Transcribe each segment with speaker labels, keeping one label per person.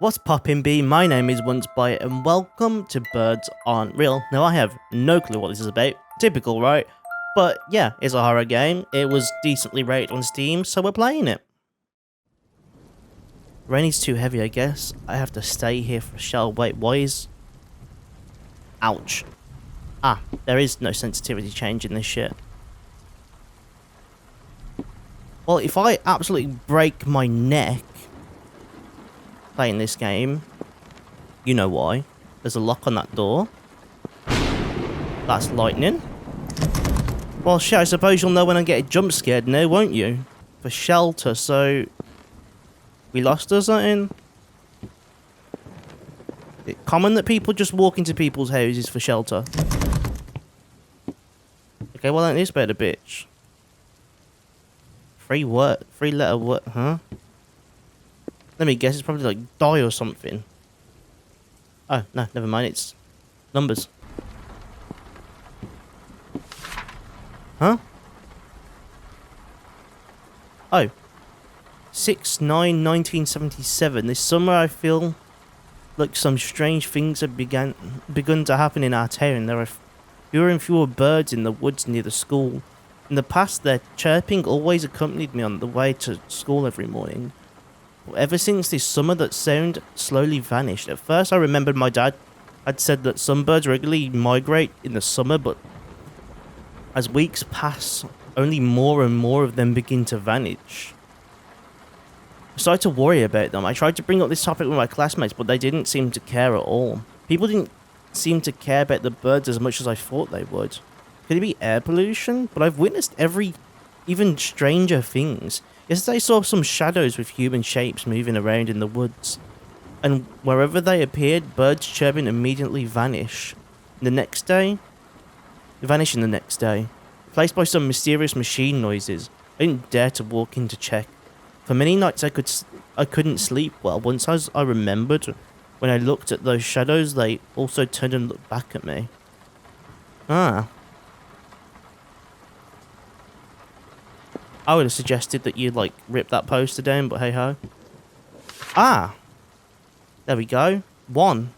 Speaker 1: What's poppin' B? My name is OnceByte and welcome to Birds Aren't Real. Now I have no clue what this is about. Typical, right? But yeah, it's a horror game. It was decently rated on Steam, so we're playing it. Rain is too heavy, I guess. I have to stay here for a shell. Wait, why is... Ouch. Ah, there is no sensitivity change in this shit. Well, if I absolutely break my neck playing this game, you know why. There's a lock on that door. That's lightning. Well, shit, I suppose you'll know when I get jump scared now, won't you? For shelter, so... We lost or something? It's common that people just walk into people's houses for shelter. Okay, well, ain't this better, bitch? Free what? Free letter what? Huh? Let me guess, it's probably like die or something. Oh, no, never mind, it's numbers. Huh? Oh. 6/9/1977. This summer I feel like some strange things have begun to happen in our town. There are fewer and fewer birds in the woods near the school. In the past, their chirping always accompanied me on the way to school every morning. But ever since this summer, that sound slowly vanished. At first, I remembered my dad had said that some birds regularly migrate in the summer, but as weeks pass, only more and more of them begin to vanish. I started to worry about them. I tried to bring up this topic with my classmates, but they didn't seem to care at all. People didn't seem to care about the birds as much as I thought they would. Could it be air pollution? But I've witnessed even stranger things. Yesterday I saw some shadows with human shapes moving around in the woods. And wherever they appeared, birds chirping immediately vanish. The next day, replaced by some mysterious machine noises. I didn't dare to walk in to check. For many nights I couldn't sleep well. Once I remembered, when I looked at those shadows, they also turned and looked back at me. Ah. I would have suggested that you, like, rip that poster down, but hey-ho. Ah! There we go. 1.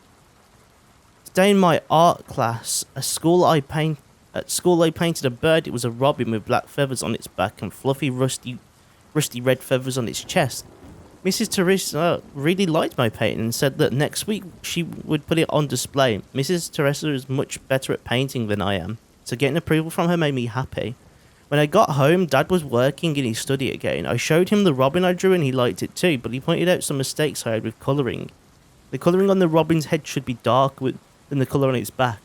Speaker 1: Today in my art class, at school I painted a bird. It was a robin with black feathers on its back and fluffy, rusty red feathers on its chest. Mrs. Teresa really liked my painting and said that next week she would put it on display. Mrs. Teresa is much better at painting than I am, so getting approval from her made me happy. When I got home, Dad was working in his study again. I showed him the robin I drew and he liked it too, but he pointed out some mistakes I had with colouring. The colouring on the robin's head should be darker than the colour on its back.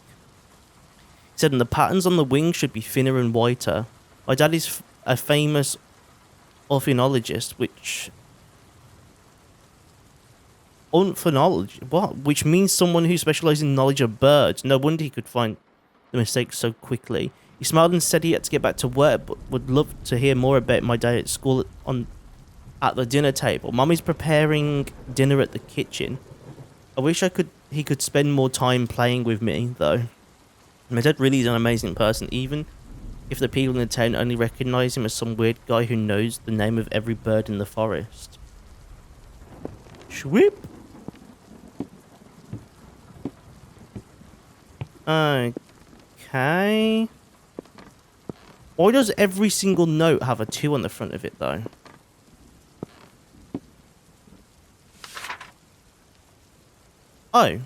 Speaker 1: He said the patterns on the wings should be thinner and whiter. My dad is a famous ornithologist, which means someone who specialises in knowledge of birds. No wonder he could find the mistakes so quickly. He smiled and said he had to get back to work, but would love to hear more about my day at school at the dinner table. Mummy's preparing dinner at the kitchen. I wish he could spend more time playing with me, though. My dad really is an amazing person, even if the people in the town only recognise him as some weird guy who knows the name of every bird in the forest. Shwip! Okay. Why does every single note have a 2 on the front of it, though? Oh.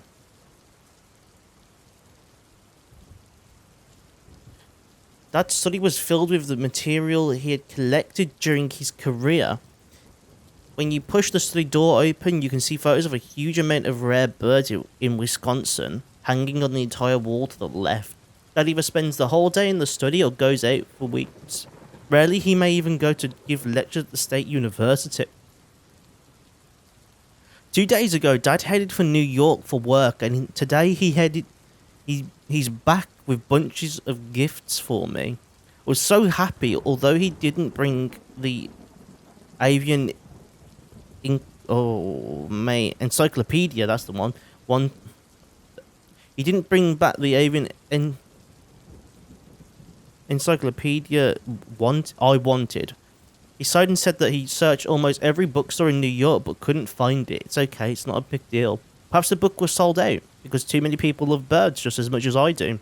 Speaker 1: That study was filled with the material he had collected during his career. When you push the study door open, you can see photos of a huge amount of rare birds in Wisconsin hanging on the entire wall to the left. Dad either spends the whole day in the study or goes out for weeks. Rarely he may even go to give lectures at the state university. 2 days ago, Dad headed for New York for work, and today he's back with bunches of gifts for me. I was so happy, although he didn't bring the avian encyclopedia, that's the one. He didn't bring back the avian encyclopedia I wanted. He sighed and said that he searched almost every bookstore in New York but couldn't find it. It's okay, it's not a big deal. Perhaps the book was sold out because too many people love birds just as much as I do.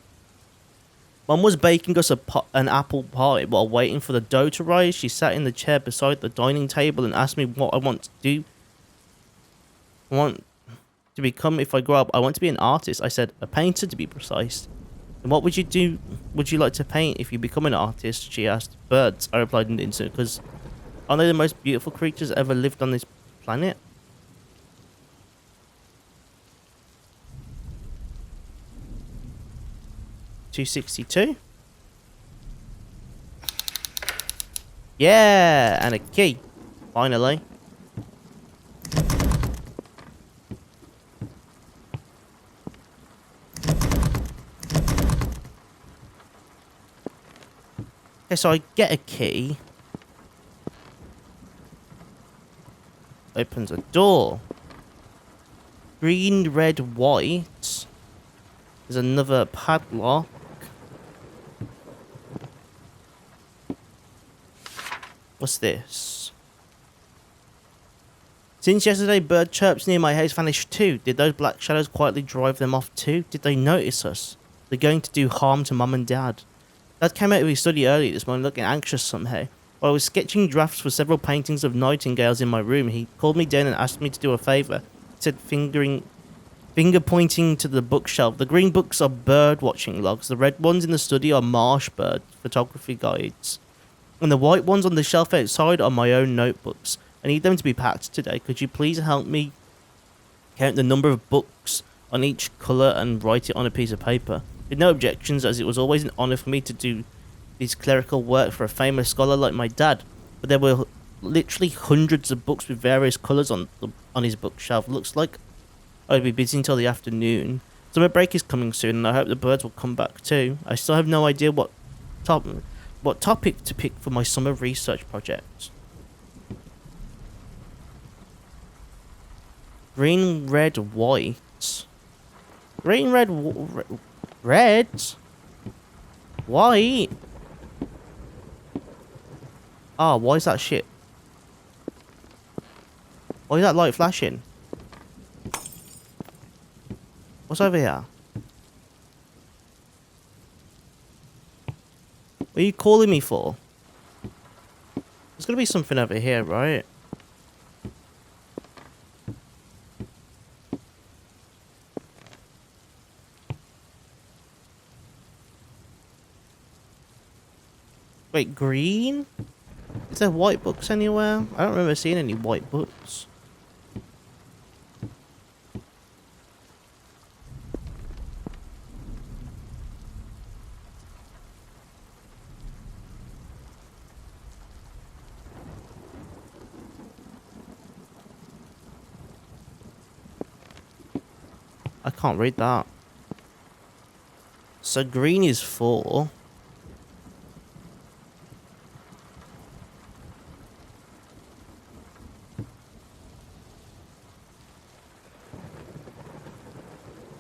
Speaker 1: Mum was baking us an apple pie while waiting for the dough to rise. She sat in the chair beside the dining table and asked me what I want to do. I want to become if I grow up. I want to be an artist. I said, a painter to be precise. And what would you do? Would you like to paint if you become an artist? She asked. Birds, I replied in an instant, because aren't they the most beautiful creatures ever lived on this planet? $262. Yeah, and a key. Finally. Okay, so I get a key. Opens a door. Green, red, white. There's another padlock. What's this? Since yesterday, bird chirps near my house vanished too. Did those black shadows quietly drive them off too? Did they notice us? They're going to do harm to Mum and Dad. Dad came out of his study early this morning looking anxious somehow. While I was sketching drafts for several paintings of nightingales in my room, he called me down and asked me to do a favour. He said, finger pointing to the bookshelf. The green books are bird watching logs. The red ones in the study are marsh bird photography guides. And the white ones on the shelf outside are my own notebooks. I need them to be packed today. Could you please help me count the number of books on each colour and write it on a piece of paper? With no objections, as it was always an honour for me to do this clerical work for a famous scholar like my dad. But there were literally hundreds of books with various colours on his bookshelf. Looks like I'd be busy until the afternoon. Summer break is coming soon, and I hope the birds will come back too. I still have no idea what topic to pick for my summer research project. Green, red, white. Green, red, red, white. Ah, why is that shit? Why is that light flashing? What's over here? What are you calling me for? There's gonna be something over here, right? Wait, green? Is there white books anywhere? I don't remember seeing any white books. I can't read that. So green is 4.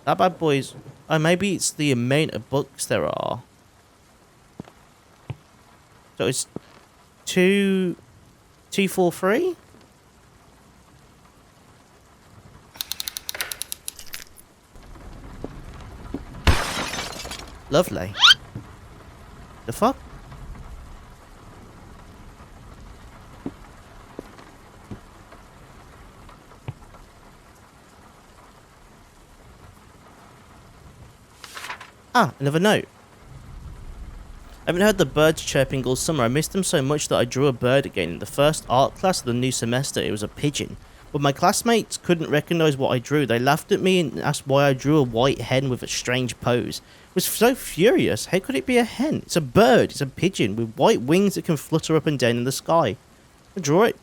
Speaker 1: That bad boy's... Oh, maybe it's the amount of books there are. So it's 243? Lovely. The fuck? Ah, another note. I haven't heard the birds chirping all summer. I missed them so much that I drew a bird again. In the first art class of the new semester, it was a pigeon. But my classmates couldn't recognise what I drew. They laughed at me and asked why I drew a white hen with a strange pose. I was so furious. How could it be a hen? It's a bird. It's a pigeon with white wings that can flutter up and down in the sky. I draw it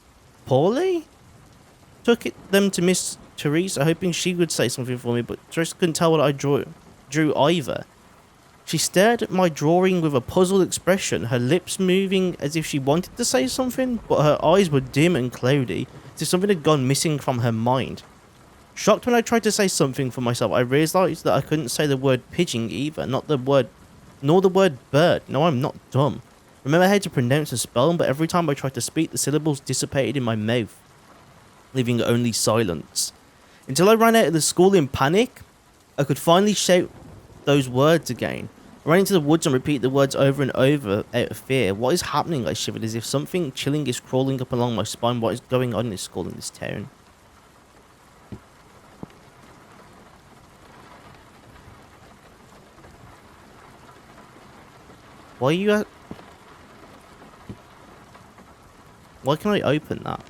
Speaker 1: poorly? Took them to Miss Teresa, hoping she would say something for me, but Teresa couldn't tell what I drew either. She stared at my drawing with a puzzled expression, her lips moving as if she wanted to say something, but her eyes were dim and cloudy, as if something had gone missing from her mind. Shocked when I tried to say something for myself, I realised that I couldn't say the word pigeon either, nor the word bird. No, I'm not dumb. Remember how to pronounce the spell, but every time I tried to speak, the syllables dissipated in my mouth, leaving only silence. Until I ran out of the school in panic, I could finally shout those words again. I ran into the woods and repeated the words over and over out of fear. What is happening? I shivered as if something chilling is crawling up along my spine. What is going on in this school, in this town? Why are you at... Why can I open that?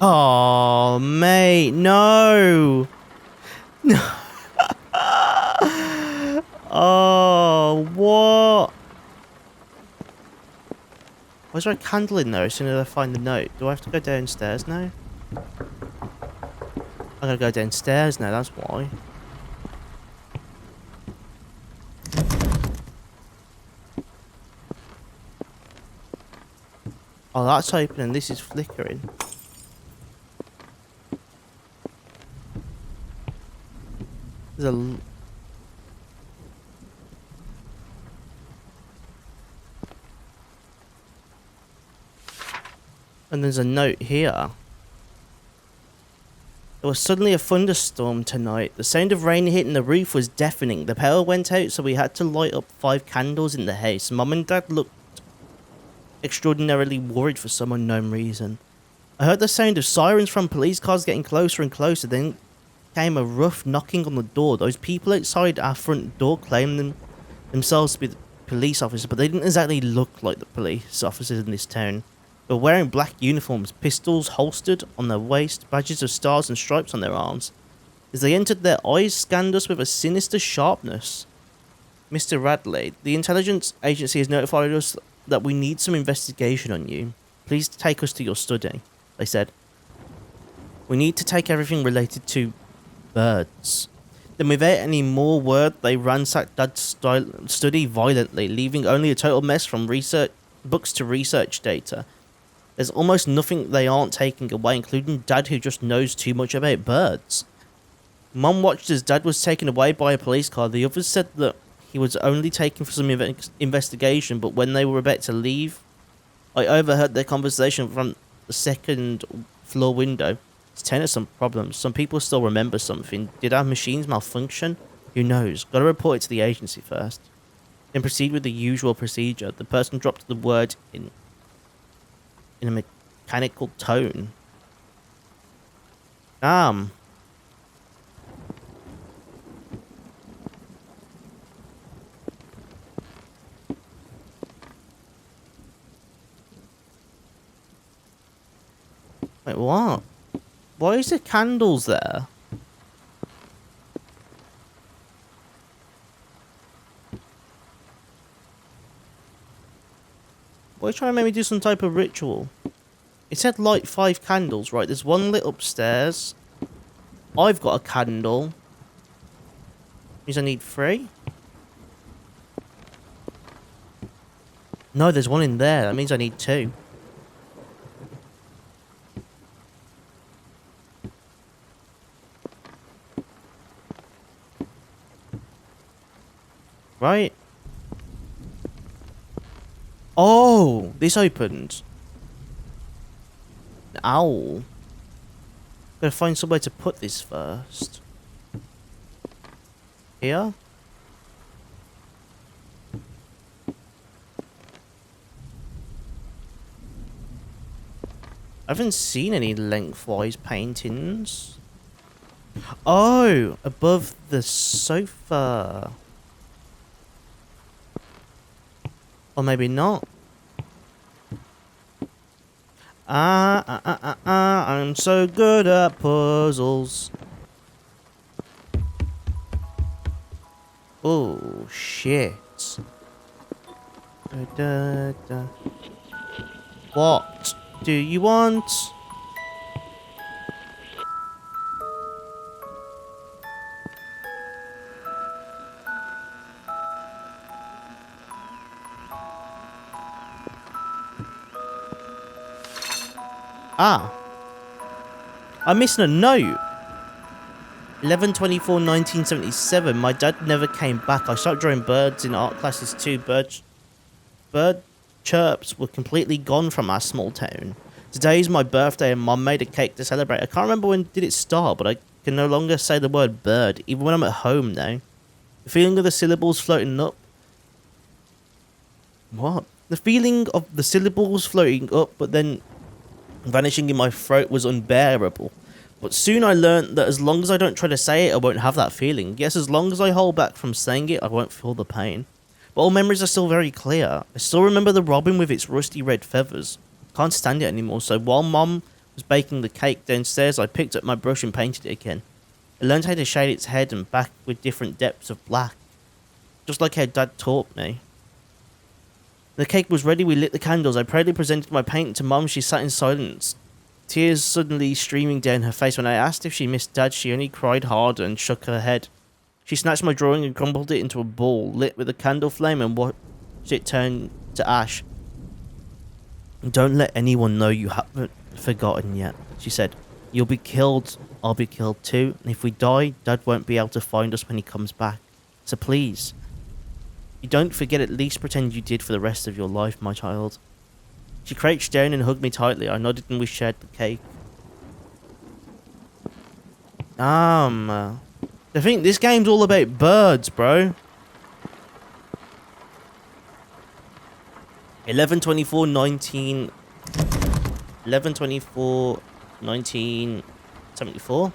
Speaker 1: Oh, mate, no! No! Oh, what? Why is there a candle in there as soon as I find the note? Do I have to go downstairs now? I gotta go downstairs now, that's why. Oh, that's open and this is flickering. There's a... And there's a note here. There was suddenly a thunderstorm tonight. The sound of rain hitting the roof was deafening. The power went out, so we had to light up 5 candles in the house. Mum and Dad looked extraordinarily worried for some unknown reason. I heard the sound of sirens from police cars getting closer and closer. Then came a rough knocking on the door. Those people outside our front door claimed themselves to be the police officers, but they didn't exactly look like the police officers in this town. They were wearing black uniforms, pistols holstered on their waist, badges of stars and stripes on their arms. As they entered, their eyes scanned us with a sinister sharpness. Mr. Radley, the intelligence agency has notified us that we need some investigation on you. Please take us to your study, they said. We need to take everything related to birds. Then without any more word, they ransacked Dad's study violently, leaving only a total mess from books to research data. There's almost nothing they aren't taking away, including Dad, who just knows too much about birds. Mum watched as Dad was taken away by a police car. The others said that he was only taken for some investigation, but when they were about to leave, I overheard their conversation from the second floor window. It's telling us some problems. Some people still remember something. Did our machines malfunction? Who knows? Gotta report it to the agency first. Then proceed with the usual procedure. The person dropped the word in a mechanical tone. Wait, what? Why is there candles there? Why are you trying to make me do some type of ritual? It said light 5 candles, right? There's one lit upstairs. I've got a candle. Means I need 3? No, there's one in there. That means I need 2. Right? Oh, this opened. An owl. Gotta find somewhere to put this first. Here? I haven't seen any lengthwise paintings. Oh, above the sofa. Or maybe not. I'm so good at puzzles. Oh, shit. What do you want? Ah. I'm missing a note. 11/24/1977. My dad never came back. I started drawing birds in art classes too. Bird chirps were completely gone from our small town. Today is my birthday and Mum made a cake to celebrate. I can't remember when did it start, but I can no longer say the word bird, even when I'm at home now. The feeling of the syllables floating up. What? The feeling of the syllables floating up, but then vanishing in my throat was unbearable. But soon I learned that as long as I don't try to say it, I won't have that feeling. Yes, as long as I hold back from saying it, I won't feel the pain. But all memories are still very clear. I still remember the robin with its rusty red feathers. Can't stand it anymore, so while Mum was baking the cake downstairs, I picked up my brush and painted it again. I learned how to shade its head and back with different depths of black. Just like how Dad taught me. The cake was ready, we lit the candles. I proudly presented my painting to Mum. She sat in silence, tears suddenly streaming down her face. When I asked if she missed Dad, she only cried harder and shook her head. She snatched my drawing and crumpled it into a ball, lit with a candle flame, and watched it turn to ash. Don't let anyone know you haven't forgotten yet, she said. You'll be killed, I'll be killed too, and if we die, Dad won't be able to find us when he comes back. So please, you don't forget, at least pretend you did for the rest of your life, my child. She crouched down and hugged me tightly. I nodded and we shared the cake. I think this game's all about birds, bro. 11/24/1974.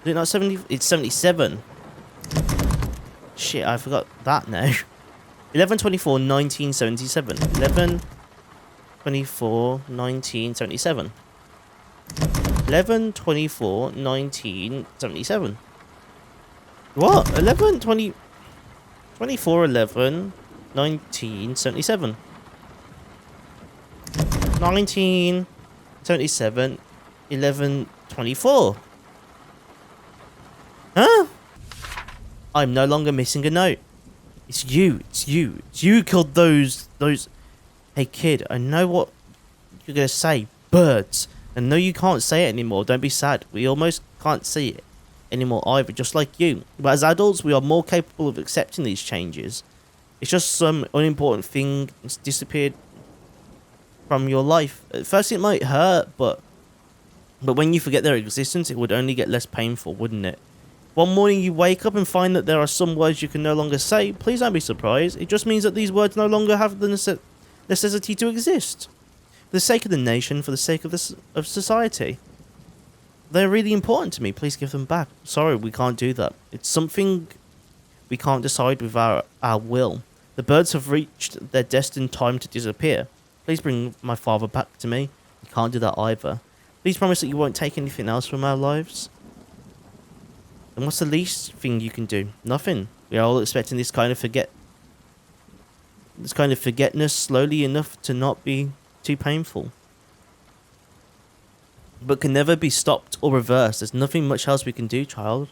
Speaker 1: Is it not 70? It's 77. Shit, I forgot that now. 11/24/1977. 11/24/1977. 11/24/1977. What? 24/11/1977. 1977. 11/24. Huh? I'm no longer missing a note. It's you. It's you. It's you who killed those. Hey kid, I know what you're gonna say. Birds. I know you can't say it anymore. Don't be sad. We almost can't see it anymore either, just like you. But as adults, we are more capable of accepting these changes. It's just some unimportant thing that's disappeared from your life. At first, it might hurt, but when you forget their existence, it would only get less painful, wouldn't it? One morning you wake up and find that there are some words you can no longer say. Please don't be surprised. It just means that these words no longer have the necessity to exist. For the sake of the nation, for the sake of society. They're really important to me. Please give them back. Sorry, we can't do that. It's something we can't decide with our will. The birds have reached their destined time to disappear. Please bring my father back to me. You can't do that either. Please promise that you won't take anything else from our lives. And what's the least thing you can do? Nothing. We are all expecting this kind of forgetness slowly enough to not be too painful. But can never be stopped or reversed. There's nothing much else we can do, child.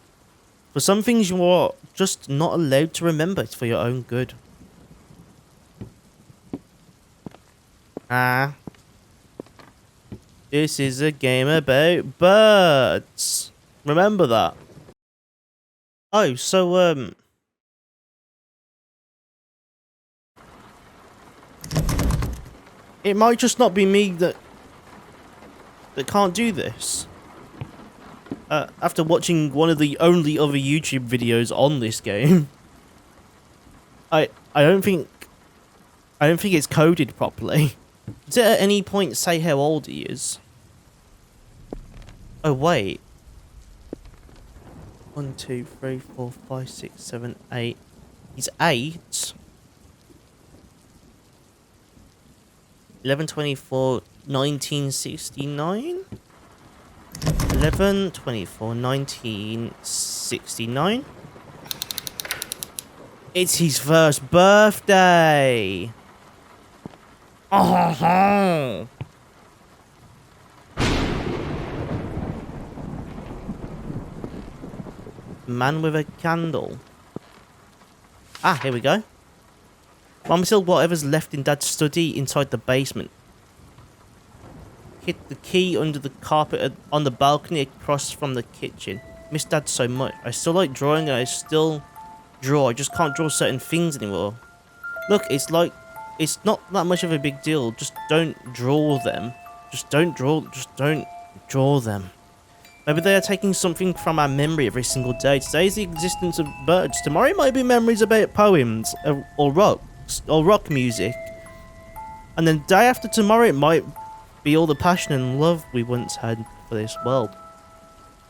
Speaker 1: For some things you are just not allowed to remember. It's for your own good. This is a game about birds. Remember that. Oh, so, it might just not be me that can't do this. After watching one of the only other YouTube videos on this game, I don't think it's coded properly. Does it at any point say how old he is? Oh wait. 1, 2, 3, 4, 5, 6, 7, 8. He's 8. 11/24/1969. 11/24/1969. It's his first birthday. Oh. Man with a candle. Ah, here we go. Mum sealed whatever's left in Dad's study inside the basement. Hid the key under the carpet on the balcony across from the kitchen. miss Dad so much. I still like drawing and I still draw. I just can't draw certain things anymore. Look, it's like, it's not that much of a big deal. Just don't draw them. Just don't draw them. Maybe they are taking something from our memory every single day. Today is the existence of birds. Tomorrow might be memories about poems or rock music. And then the day after tomorrow it might be all the passion and love we once had for this world.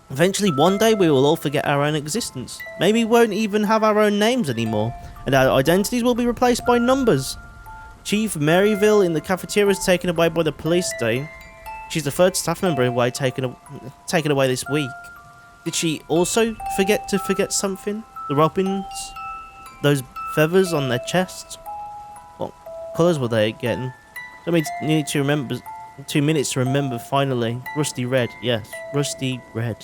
Speaker 1: Eventually one day we will all forget our own existence. Maybe we won't even have our own names anymore. And our identities will be replaced by numbers. Chief Maryville in the cafeteria was taken away by the police today. She's the third staff member away taken away this week. Did she also forget something? The robins? Those feathers on their chests? What colours were they again? I mean, need to remember. 2 minutes to remember finally. Rusty red, yes, rusty red.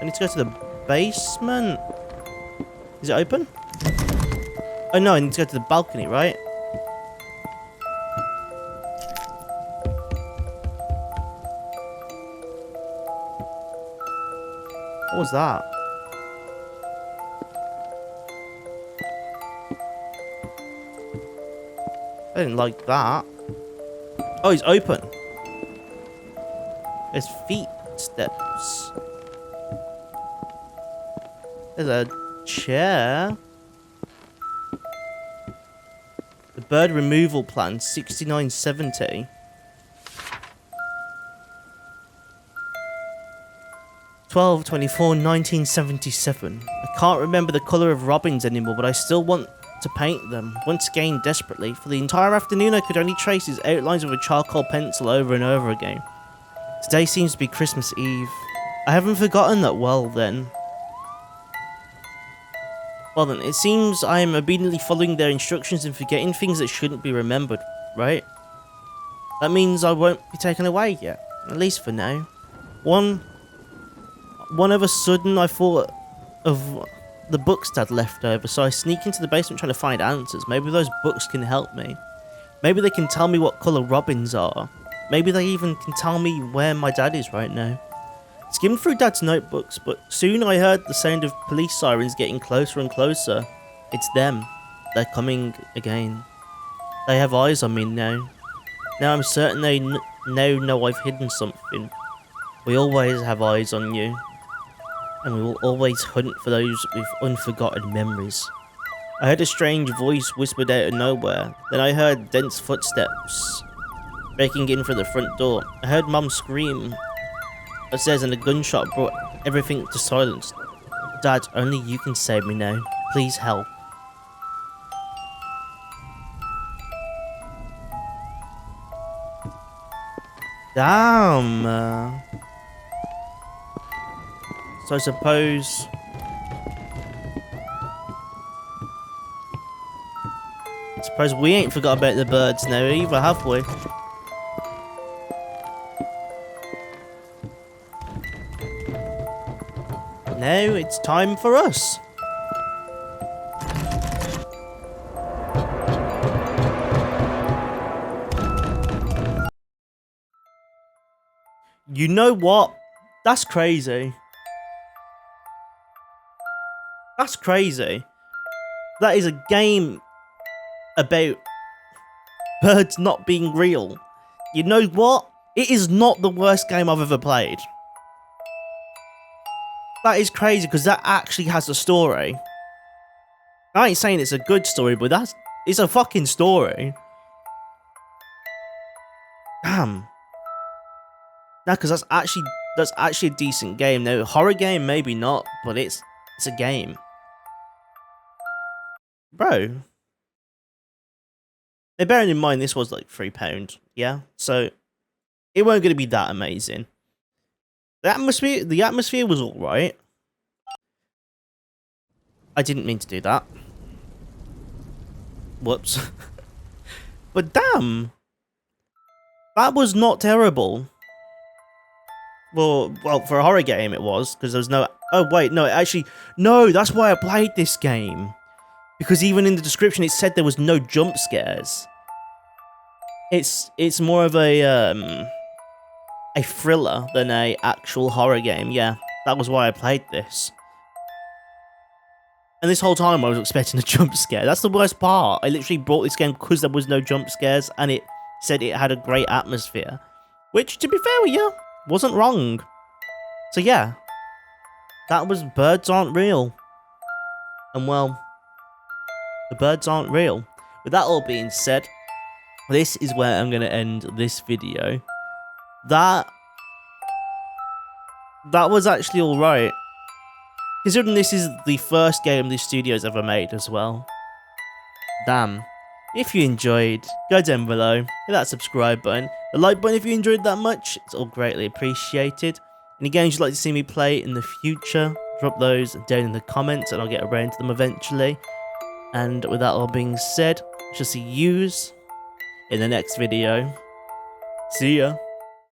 Speaker 1: I need to go to the basement. Is it open? Oh no, I need to go to the balcony, right? What was that? I didn't like that. Oh, he's open. There's feet steps. There's a chair. The bird removal plan, 6970. 12/24/1977. I can't remember the colour of robins anymore, but I still want to paint them. Once again, desperately. For the entire afternoon, I could only trace his outlines with a charcoal pencil over and over again. Today seems to be Christmas Eve. I haven't forgotten that well then. Well then, it seems I am obediently following their instructions and forgetting things that shouldn't be remembered, right? That means I won't be taken away yet, at least for now. One of a sudden I thought of the books Dad left over, so I sneak into the basement trying to find answers. Maybe those books can help me. Maybe they can tell me what colour robins are. Maybe they even can tell me where my dad is right now. Skimmed through Dad's notebooks, but soon I heard the sound of police sirens getting closer and closer. It's them. They're coming again. They have eyes on me now. Now I'm certain they now know I've hidden something. We always have eyes on you. And we will always hunt for those with unforgotten memories. I heard a strange voice whispered out of nowhere. Then I heard dense footsteps breaking in through the front door. I heard Mum scream upstairs and a gunshot brought everything to silence. Dad, only you can save me now. Please help. Damn. So I suppose... we ain't forgot about the birds now either, have we? Now it's time for us. You know what? That's crazy. That's crazy. That is a game about birds not being real. You know what? It is not the worst game I've ever played. That is crazy because that actually has a story. I ain't saying it's a good story, but it's a fucking story. Damn. No, because that's actually a decent game. Now, horror game maybe not, but it's a game. Bro. Now, bearing in mind this was like £3, yeah? So it weren't gonna be that amazing. The atmosphere was alright. I didn't mean to do that. Whoops. But damn! That was not terrible. Well, for a horror game it was, because there was no... Oh, wait, no, actually... No, that's why I played this game. Because even in the description it said there was no jump scares. It's more of a thriller than a actual horror game. Yeah, that was why I played this. And this whole time I was expecting a jump scare. That's the worst part. I literally bought this game because there was no jump scares, and it said it had a great atmosphere. Which, to be fair with you, wasn't wrong. So yeah, that was Birds Aren't Real. And well, the birds aren't real. With that all being said, this is where I'm going to end this video. That was actually alright. Considering this is the first game the studio's ever made as well. Damn. If you enjoyed, go down below, hit that subscribe button, the like button if you enjoyed that much, it's all greatly appreciated. Any games you'd like to see me play in the future, drop those down in the comments and I'll get around to them eventually. And with that all being said, I shall see yous in the next video. See ya.